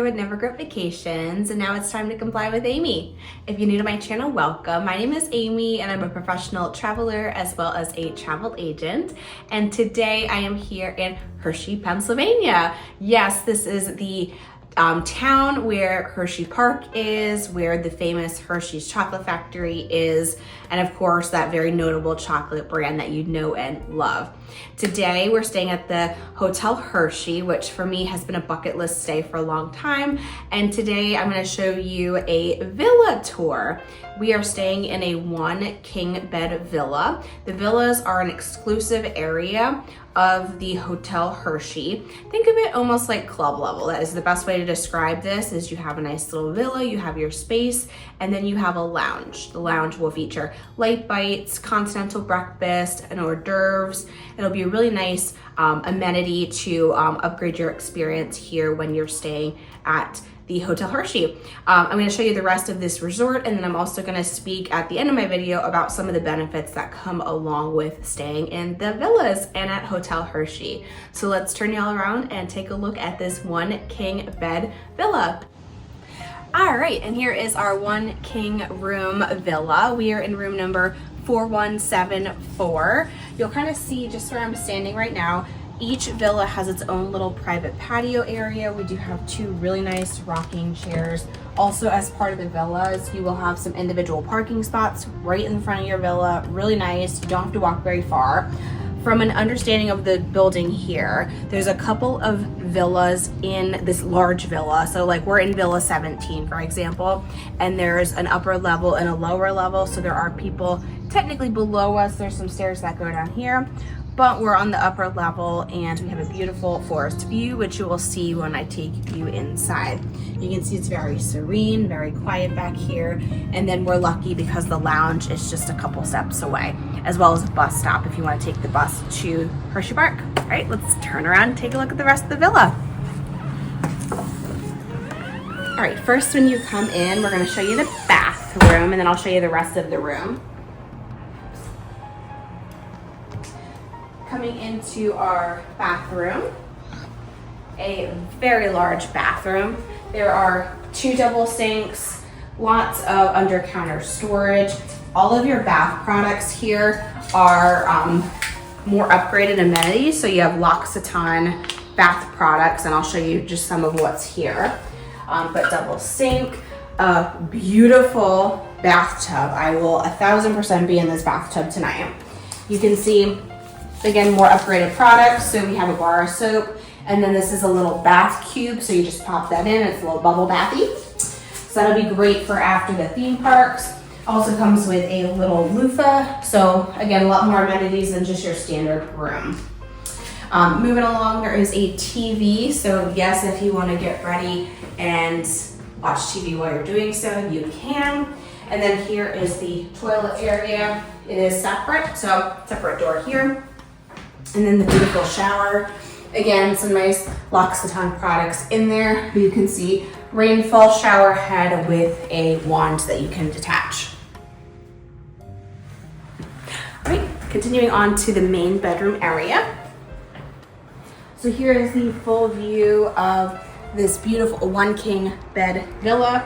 with Never Regret Vacations, and now it's time to comply with Amy. If you're new to my channel, welcome. My name is Amy and I'm a professional traveler as well as a travel agent. And today I am here in Hershey, Pennsylvania. Yes, this is the town where Hersheypark is, where the famous Hershey's chocolate factory is, and of course that very notable chocolate brand that you know and love. Today we're staying at the Hotel Hershey, which for me has been a bucket list stay for a long time, and today I'm going to show you a villa tour. We are staying in a 1 king bed villa. The villas are an exclusive area of the Hotel Hershey. Think of it almost like club level. That is the best way to describe this. Is you have a nice little villa, you have your space, and then you have a lounge. The lounge will feature light bites, continental breakfast, and hors d'oeuvres. It'll be a really nice amenity to upgrade your experience here when you're staying at the Hotel Hershey. I'm going to show you the rest of this resort, and then I'm also going to speak at the end of my video about some of the benefits that come along with staying in the villas and at Hotel Hershey. So let's turn y'all around and take a look at this 1 king bed villa. All right, and here is our 1 king room villa. We are in room number 4174. You'll kind of see just where I'm standing right now. Each villa has its own little private patio area. We do have 2 really nice rocking chairs. Also, as part of the villas, you will have some individual parking spots right in front of your villa. Really nice. You don't have to walk very far. From an understanding of the building here, there's a couple of villas in this large villa. So like we're in Villa 17, for example, and there's an upper level and a lower level. So there are people technically below us. There's some stairs that go down here, but we're on the upper level and we have a beautiful forest view, which you will see when I take you inside. You can see it's very serene, very quiet back here. And then we're lucky because the lounge is just a couple steps away, as well as a bus stop if you want to take the bus to Hersheypark. All right, let's turn around and take a look at the rest of the villa. All right, first when you come in, we're going to show you the bathroom, and then I'll show you the rest of the room. Coming into our bathroom, a very large bathroom. There are 2 double sinks, lots of under counter storage. All of your bath products here are more upgraded amenities. So you have L'Occitane bath products, and I'll show you just some of what's here. But double sink, a beautiful bathtub. I will 1000% be in this bathtub tonight. You can see, again, more upgraded products. So we have a bar of soap, and then this is a little bath cube. So you just pop that in, it's a little bubble bathy. So that'll be great for after the theme parks. Also comes with a little loofah. So again, a lot more amenities than just your standard room. Moving along, there is a TV. So yes, if you want to get ready and watch TV while you're doing so, you can. And then here is the toilet area. It is separate, so separate door here. And then the beautiful shower. Again, some nice L'Occitane products in there. You can see rainfall shower head with a wand that you can detach. All right, continuing on to the main bedroom area. So here is the full view of this beautiful 1 king bed villa.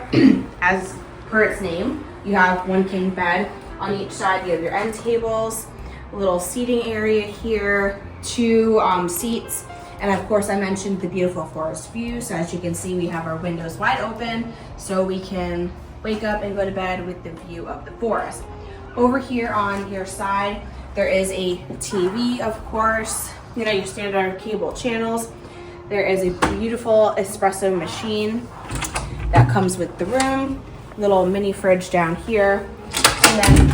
As per its name, you have 1 king bed. On each side, you have your end tables, a little seating area here, 2 seats, and of course I mentioned the beautiful forest view. So as you can see, we have our windows wide open so we can wake up and go to bed with the view of the forest. Over here on your side, there is a TV, of course, you know, your standard cable channels. There is a beautiful espresso machine that comes with the room, little mini fridge down here, and then,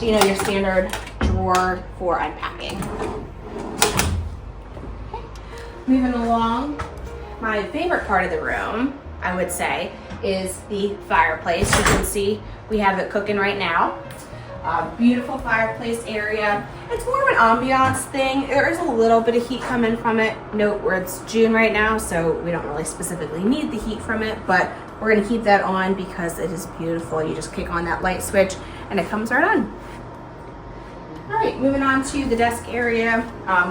you know, your standard drawer for unpacking. Moving along, my favorite part of the room, I would say, is the fireplace. You can see we have it cooking right now. Beautiful fireplace area. It's more of an ambiance thing. There is a little bit of heat coming from it. Note where it's June right now, so we don't really specifically need the heat from it, but we're gonna keep that on because it is beautiful. You just kick on that light switch and it comes right on. All right, moving on to the desk area.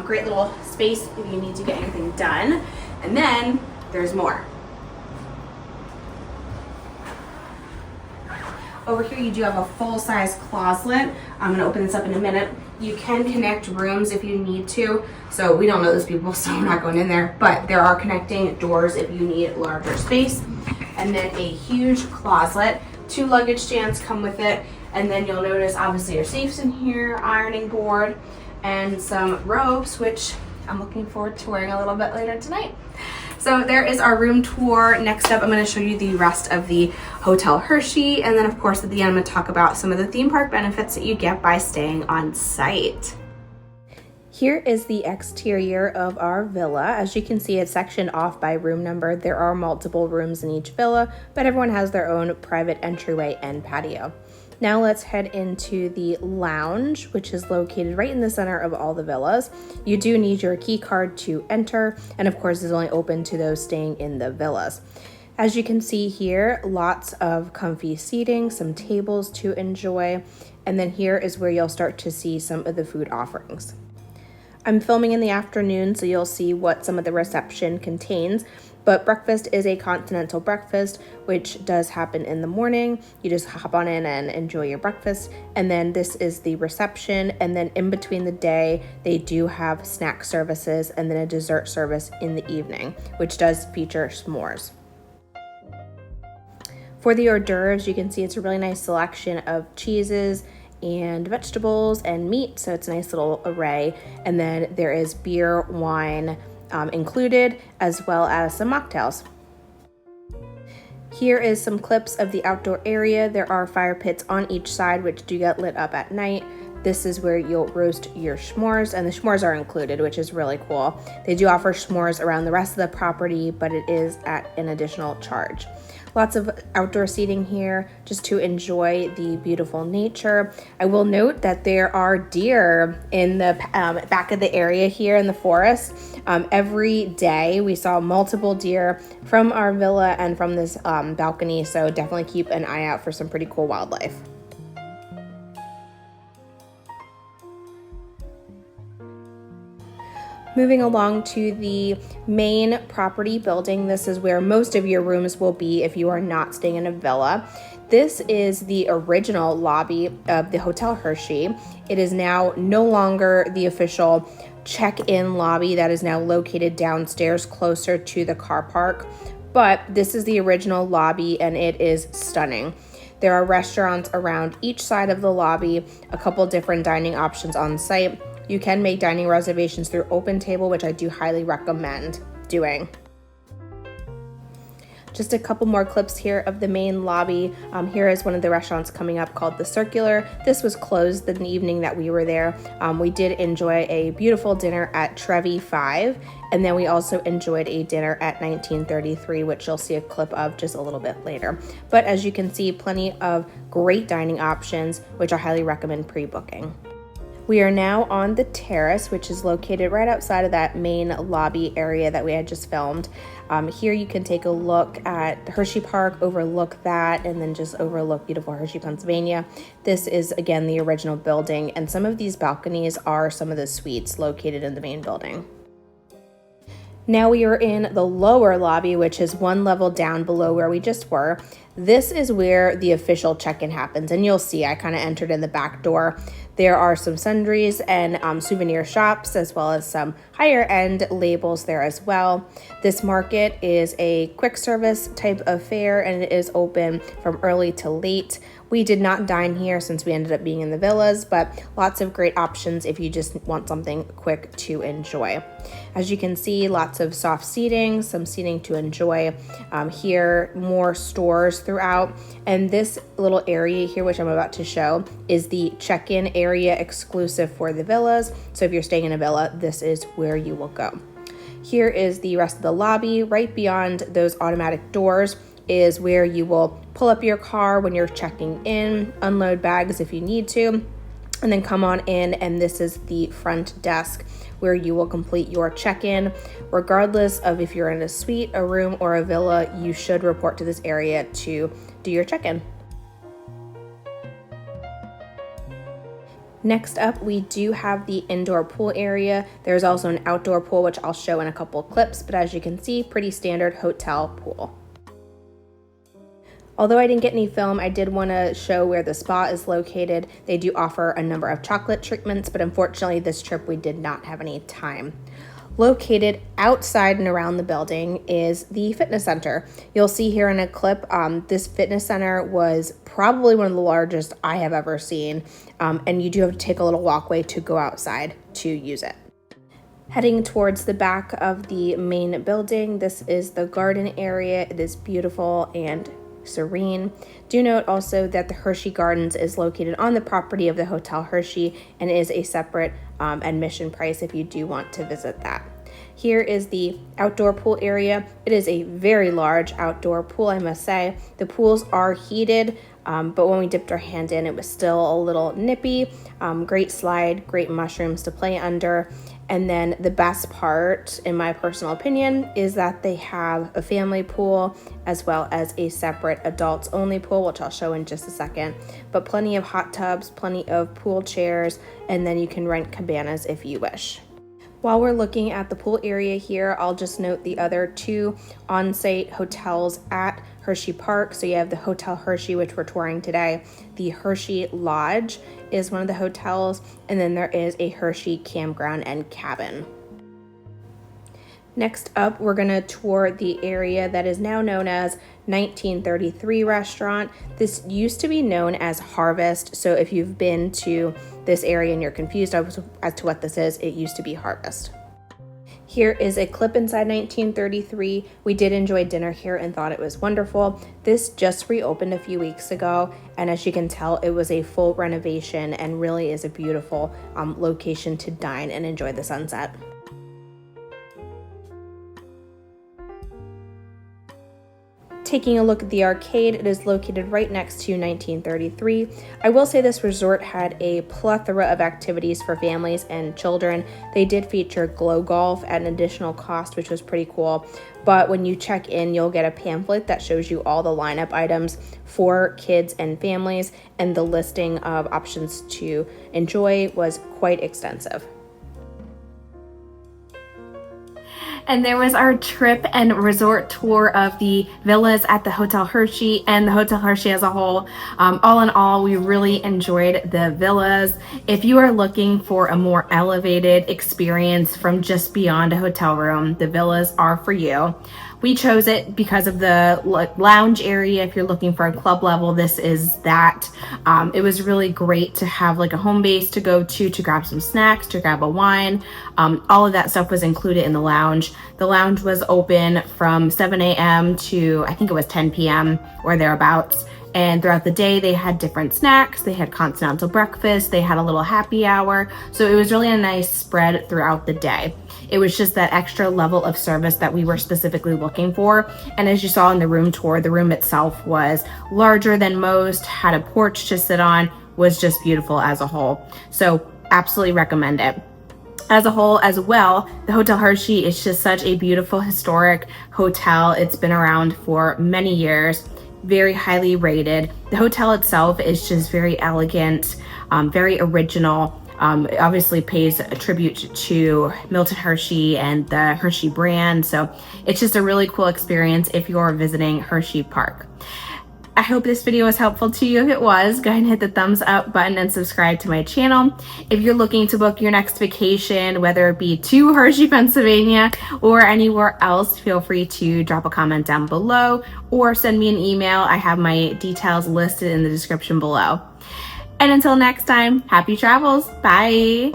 Great little space if you need to get anything done. And then there's more. Over here you do have a full-size closet. I'm gonna open this up in a minute. You can connect rooms if you need to. So we don't know those people, so we're not going in there, but there are connecting doors if you need larger space. And then a huge closet. 2 luggage stands come with it. And then you'll notice obviously your safes in here, ironing board, and some robes, which I'm looking forward to wearing a little bit later tonight. So there is our room tour. Next up, I'm going to show you the rest of the Hotel Hershey. And then of course at the end, I'm going to talk about some of the theme park benefits that you get by staying on site. Here is the exterior of our villa. As you can see, it's sectioned off by room number. There are multiple rooms in each villa, but everyone has their own private entryway and patio. Now let's head into the lounge, which is located right in the center of all the villas. You do need your key card to enter, and of course is only open to those staying in the villas. As you can see here, lots of comfy seating, some tables to enjoy, and then here is where you'll start to see some of the food offerings. I'm filming in the afternoon, so you'll see what some of the reception contains. But breakfast is a continental breakfast, which does happen in the morning. You just hop on in and enjoy your breakfast. And then this is the reception. And then in between the day, they do have snack services and then a dessert service in the evening, which does feature s'mores. For the hors d'oeuvres, you can see it's a really nice selection of cheeses and vegetables and meat. So it's a nice little array. And then there is beer, wine, included, as well as some mocktails. Here is some clips of the outdoor area. There are fire pits on each side, which do get lit up at night. This is where you'll roast your s'mores, and the s'mores are included, which is really cool. They do offer s'mores around the rest of the property, but it is at an additional charge. Lots of outdoor seating here just to enjoy the beautiful nature. I will note that there are deer in the back of the area here in the forest. Every day we saw multiple deer from our villa and from this balcony, so definitely keep an eye out for some pretty cool wildlife. Moving along to the main property building, this is where most of your rooms will be if you are not staying in a villa. This is the original lobby of the Hotel Hershey. It is now no longer the official check-in lobby that is now located downstairs closer to the car park, but this is the original lobby and it is stunning. There are restaurants around each side of the lobby, a couple different dining options on site. You can make dining reservations through OpenTable, which I do highly recommend doing. Just a couple more clips here of the main lobby. Here is one of the restaurants coming up called The Circular. This was closed the evening that we were there. We did enjoy a beautiful dinner at Trevi 5, and then we also enjoyed a dinner at 1933, which you'll see a clip of just a little bit later. But as you can see, plenty of great dining options, which I highly recommend pre-booking. We are now on the terrace, which is located right outside of that main lobby area that we had just filmed. Here you can take a look at Hersheypark, overlook that, and then just overlook beautiful Hershey, Pennsylvania. This is, again, the original building, and some of these balconies are some of the suites located in the main building. Now we are in the lower lobby, which is one level down below where we just were. This is where the official check-in happens, and you'll see I kind of entered in the back door. There are some sundries and souvenir shops, as well as some higher end labels there as well. This market is a quick service type of fare, and it is open from early to late. We did not dine here since we ended up being in the villas, but lots of great options if you just want something quick to enjoy. As you can see, lots of soft seating, some seating to enjoy. Here, more stores throughout. And this little area here, which I'm about to show, is the check-in area exclusive for the villas. So if you're staying in a villa, this is where you will go. Here is the rest of the lobby. Right beyond those automatic doors is where you will pull up your car when you're checking in, unload bags if you need to, and then come on in, and this is the front desk where you will complete your check-in. Regardless of if you're in a suite, a room, or a villa, you should report to this area to do your check-in. Next up, we do have the indoor pool area. There's also an outdoor pool, which I'll show in a couple clips, but as you can see, pretty standard hotel pool. Although I didn't get any film, I did want to show where the spa is located. They do offer a number of chocolate treatments, but unfortunately this trip we did not have any time. Located outside and around the building is the fitness center. You'll see here in a clip, this fitness center was probably one of the largest I have ever seen, and you do have to take a little walkway to go outside to use it. Heading towards the back of the main building, this is the garden area. It is beautiful and serene. Do note also that the Hershey Gardens is located on the property of the Hotel Hershey and is a separate admission price if you do want to visit that. Here is the outdoor pool area. It is a very large outdoor pool, I must say. The pools are heated, but when we dipped our hand in, it was still a little nippy. Great slide, great mushrooms to play under. And then the best part, in my personal opinion, is that they have a family pool as well as a separate adults only pool, which I'll show in just a second. But plenty of hot tubs, plenty of pool chairs, and then you can rent cabanas if you wish. While we're looking at the pool area here, I'll just note the other two on-site hotels at Hersheypark. So you have the Hotel Hershey, which we're touring today. The Hershey Lodge is one of the hotels, and then there is a Hershey campground and cabin. Next up, we're gonna tour the area that is now known as 1933 Restaurant. This used to be known as Harvest, so if you've been to this area and you're confused as to what this is, it used to be Harvest. Here is a clip inside 1933. We did enjoy dinner here and thought it was wonderful. This just reopened a few weeks ago, and as you can tell, it was a full renovation and really is a beautiful location to dine and enjoy the sunset. Taking a look at the arcade, it is located right next to 1933. I will say this resort had a plethora of activities for families and children. They did feature glow golf at an additional cost, which was pretty cool. But when you check in, you'll get a pamphlet that shows you all the lineup items for kids and families, and the listing of options to enjoy was quite extensive. And there was our trip and resort tour of the villas at the Hotel Hershey and the Hotel Hershey as a whole. All in all, we really enjoyed the villas. If you are looking for a more elevated experience from just beyond a hotel room, the villas are for you. We chose it because of the lounge area. If you're looking for a club level, this is that. It was really great to have like a home base to go to grab some snacks, to grab a wine. All of that stuff was included in the lounge. The lounge was open from 7 a.m. to I think it was 10 p.m. or thereabouts. And throughout the day, they had different snacks. They had continental breakfast. They had a little happy hour. So it was really a nice spread throughout the day. It was just that extra level of service that we were specifically looking for. And as you saw in the room tour, the room itself was larger than most, had a porch to sit on, was just beautiful as a whole. So absolutely recommend it. As a whole as well, the Hotel Hershey is just such a beautiful historic hotel. It's been around for many years, very highly rated. The hotel itself is just very elegant, very original. Obviously pays a tribute to Milton Hershey and the Hershey brand. So it's just a really cool experience if you're visiting Hersheypark. I hope this video was helpful to you. If it was, go ahead and hit the thumbs up button and subscribe to my channel. If you're looking to book your next vacation, whether it be to Hershey, Pennsylvania, or anywhere else, feel free to drop a comment down below or send me an email. I have my details listed in the description below. And until next time, happy travels. Bye.